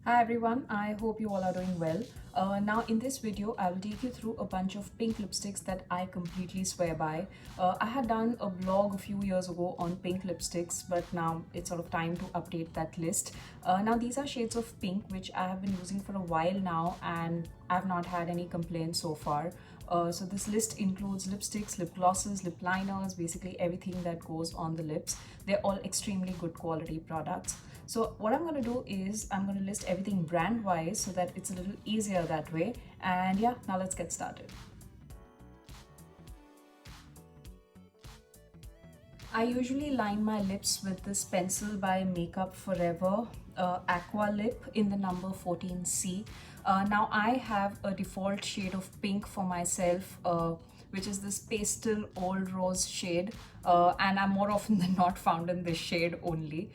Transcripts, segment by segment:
Hi everyone, I hope you all are doing well. Now in this video, I will take you through a bunch of pink lipsticks that I completely swear by. I had done a blog a few years ago on pink lipsticks, but now it's sort of time to update that list. Now these are shades of pink which I have been using for a while now and I've not had any complaints so far. So this list includes lipsticks, lip glosses, lip liners, basically everything that goes on the lips. They're all extremely good quality products. So what I'm going to do is I'm going to list everything brand wise so that it's a little easier that way. And yeah, now let's get started. I usually line my lips with this pencil by Makeup Forever Aqua Lip in the number 14C. Now I have a default shade of pink for myself, which is this pastel old rose shade, and I'm more often than not found in this shade only.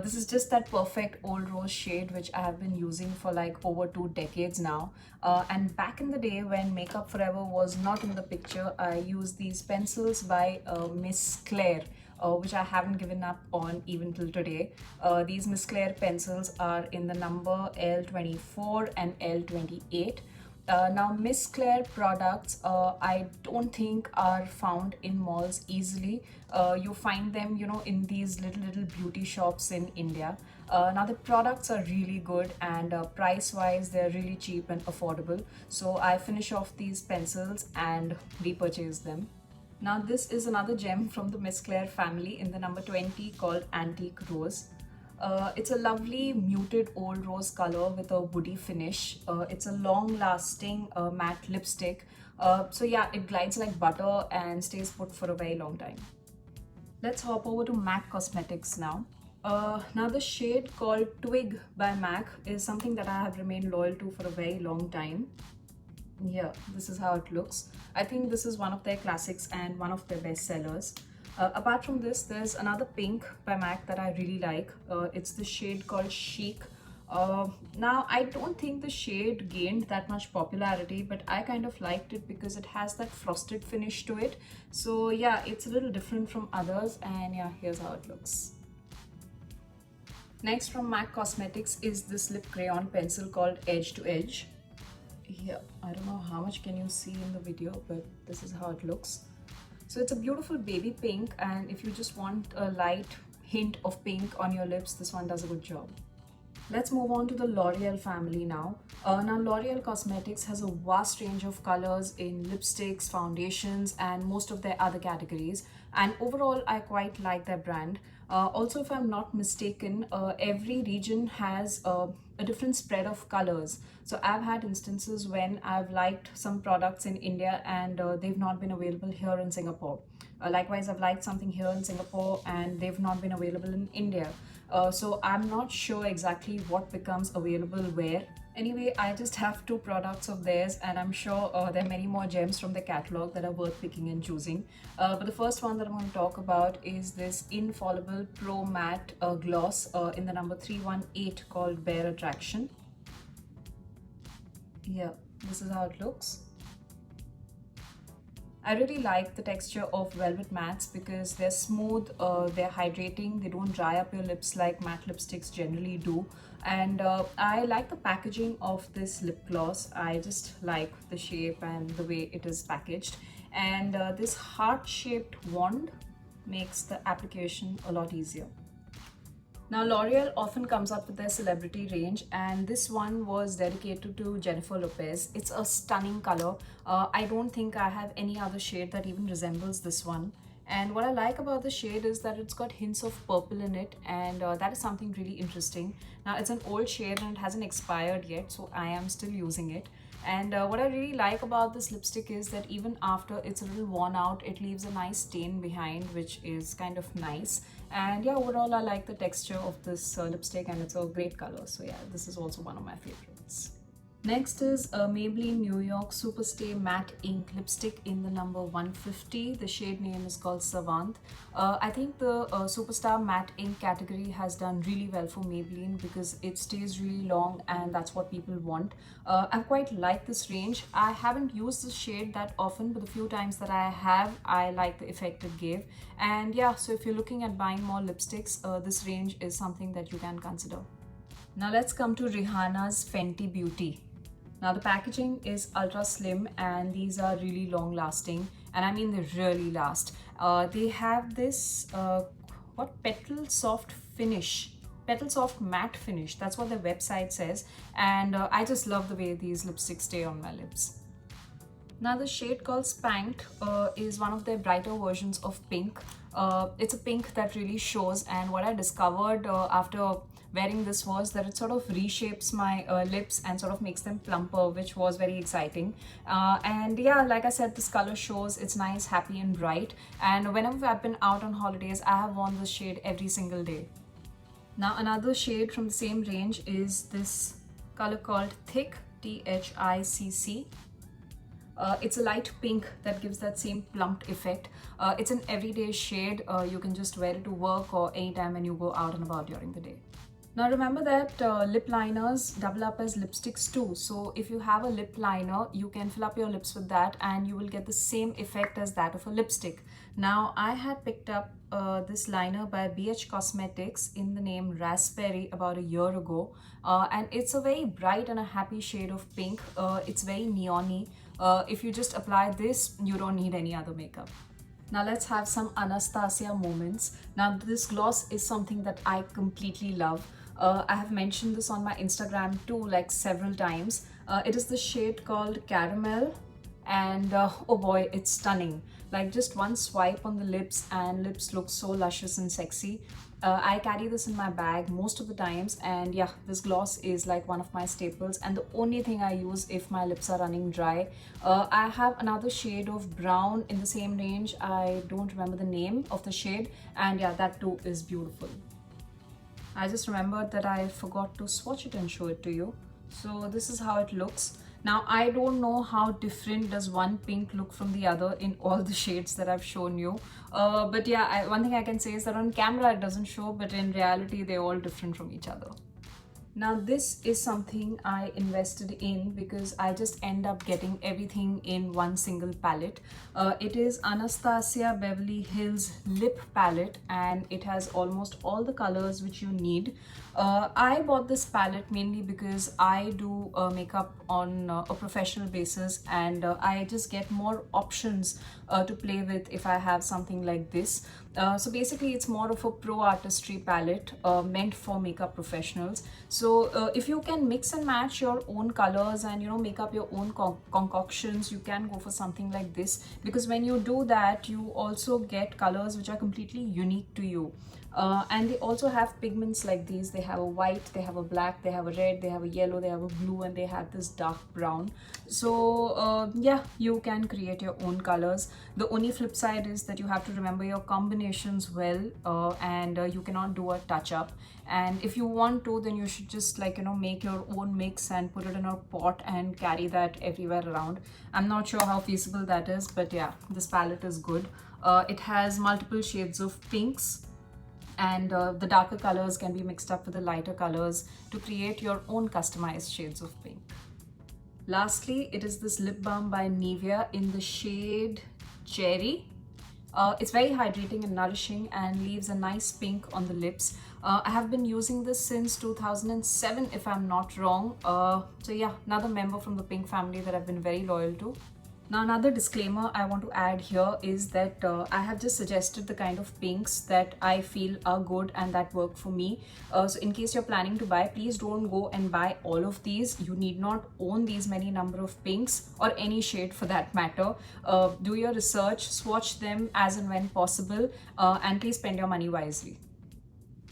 This is just that perfect old rose shade which I have been using for like over 2 decades now. And back in the day when Makeup Forever was not in the picture, I used these pencils by Miss Claire. Which I haven't given up on even till today. These Miss Claire pencils are in the number L24 and L28. Now Miss Claire products I don't think are found in malls easily. You find them in these little beauty shops in India. Now the products are really good and price wise they're really cheap and affordable, so I finish off these pencils and repurchase them. Now this is another gem from the Miss Claire family in the number 20 called Antique Rose. It's a lovely muted old rose color with a woody finish. It's a long lasting matte lipstick. So yeah, it glides like butter and stays put for a very long time. Let's hop over to MAC Cosmetics now. Now the shade called Twig by MAC is something that I have remained loyal to for a very long time. Yeah, this is how it looks. I think this is one of their classics and one of their best sellers. Apart from this, there's another pink by MAC that I really like. It's the shade called Chic. Now, I don't think the shade gained that much popularity, but I kind of liked it because it has that frosted finish to it. So yeah, it's a little different from others, and yeah, here's how it looks. Next from MAC Cosmetics is this lip crayon pencil called Edge to Edge. Here, I don't know how much can you see in the video, but this is how it looks. So it's a beautiful baby pink, and if you just want a light hint of pink on your lips, this one does a good job. Let's move on to the L'Oreal family now. Now L'Oreal Cosmetics has a vast range of colors in lipsticks, foundations, and most of their other categories. And overall, I quite like their brand. Also, if I'm not mistaken, every region has a different spread of colors. So I've had instances when I've liked some products in India and they've not been available here in Singapore. Likewise, I've liked something here in Singapore and they've not been available in India. So I'm not sure exactly what becomes available where. Anyway, I just have 2 products of theirs and I'm sure there are many more gems from the catalog that are worth picking and choosing. But the first one that I'm going to talk about is this Infallible Pro Matte Gloss in the number 318 called Bare Attraction. Yeah, this is how it looks. I really like the texture of velvet mattes because they're smooth, they're hydrating, they don't dry up your lips like matte lipsticks generally do. And I like the packaging of this lip gloss. I just like the shape and the way it is packaged. And this heart-shaped wand makes the application a lot easier. Now L'Oreal often comes up with their celebrity range and this one was dedicated to Jennifer Lopez. It's a stunning color. I don't think I have any other shade that even resembles this one. And what I like about the shade is that it's got hints of purple in it and that is something really interesting. Now it's an old shade and it hasn't expired yet, so I am still using it. And what I really like about this lipstick is that even after it's a little worn out, it leaves a nice stain behind, which is kind of nice. And yeah, overall I like the texture of this lipstick and it's a great color. So yeah, this is also one of my favorites. Next is a Maybelline New York Superstay Matte Ink Lipstick in the number 150. The shade name is called Savant. I think the Superstar Matte Ink category has done really well for Maybelline because it stays really long and that's what people want. I quite like this range. I haven't used this shade that often, but the few times that I have, I like the effect it gave. And yeah, so if you're looking at buying more lipsticks, this range is something that you can consider. Now let's come to Rihanna's Fenty Beauty. Now the packaging is ultra slim and these are really long lasting, and I mean they really last. They have this petal soft finish, petal soft matte finish. That's what their website says, and I just love the way these lipsticks stay on my lips. Now the shade called Spanked is one of their brighter versions of pink. It's a pink that really shows, and what I discovered after wearing this was that it sort of reshapes my lips and sort of makes them plumper, which was very exciting. And yeah, like I said, this color shows, it's nice, happy and bright, and whenever I've been out on holidays I have worn this shade every single day. Now another shade from the same range is this color called Thick, THICC. It's a light pink that gives that same plumped effect. It's an everyday shade. You can just wear it to work or anytime when you go out and about during the day. Now remember that lip liners double up as lipsticks too. So if you have a lip liner, you can fill up your lips with that and you will get the same effect as that of a lipstick. Now I had picked up this liner by BH Cosmetics in the name Raspberry about a year ago. And it's a very bright and a happy shade of pink. It's very neon-y. If you just apply this, you don't need any other makeup. Now let's have some Anastasia moments. Now this gloss is something that I completely love. I have mentioned this on my Instagram too, like several times. It is the shade called Caramel, and oh boy, it's stunning. Like just one swipe on the lips and lips look so luscious and sexy. I carry this in my bag most of the times, and yeah, this gloss is like one of my staples and the only thing I use if my lips are running dry. I have another shade of brown in the same range. I don't remember the name of the shade, and yeah, that too is beautiful. I just remembered that I forgot to swatch it and show it to you. So this is how it looks. Now I don't know how different does one pink look from the other in all the shades that I've shown you. But yeah, one thing I can say is that on camera it doesn't show, but in reality they're all different from each other. Now this is something I invested in because I just end up getting everything in one single palette. It is Anastasia Beverly Hills Lip Palette, and it has almost all the colors which you need. I bought this palette mainly because I do makeup on a professional basis, and I just get more options to play with if I have something like this. So basically it's more of a pro artistry palette meant for makeup professionals. So if you can mix and match your own colors and make up your own concoctions, you can go for something like this, because when you do that you also get colors which are completely unique to you. And they also have pigments like these. They have a white, they have a black, they have a red, they have a yellow, they have a blue, and they have this dark brown. So yeah, you can create your own colors. The only flip side is that you have to remember your combinations well, and you cannot do a touch up. And if you want to, then you should just make your own mix and put it in a pot and carry that everywhere around. I'm not sure how feasible that is, but yeah, this palette is good. It has multiple shades of pinks, and the darker colors can be mixed up with the lighter colors to create your own customized shades of pink. Lastly, it is this lip balm by Nivea in the shade Cherry. It's very hydrating and nourishing and leaves a nice pink on the lips. I have been using this since 2007 if I'm not wrong. So yeah, another member from the pink family that I've been very loyal to. Now another disclaimer I want to add here is that I have just suggested the kind of pinks that I feel are good and that work for me. So in case you're planning to buy, please don't go and buy all of these. You need not own these many number of pinks or any shade for that matter. Do your research, swatch them as and when possible, and please spend your money wisely.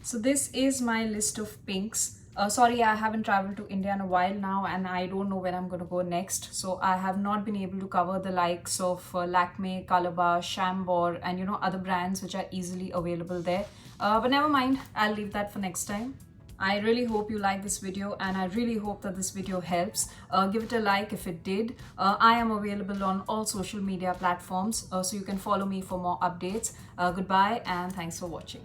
So this is my list of pinks. Sorry, I haven't traveled to India in a while now, and I don't know where I'm going to go next. So I have not been able to cover the likes of Lakme, Calabar, Chambord, and other brands which are easily available there. But never mind, I'll leave that for next time. I really hope you like this video, and I really hope that this video helps. Give it a like if it did. I am available on all social media platforms, so you can follow me for more updates. Goodbye, and thanks for watching.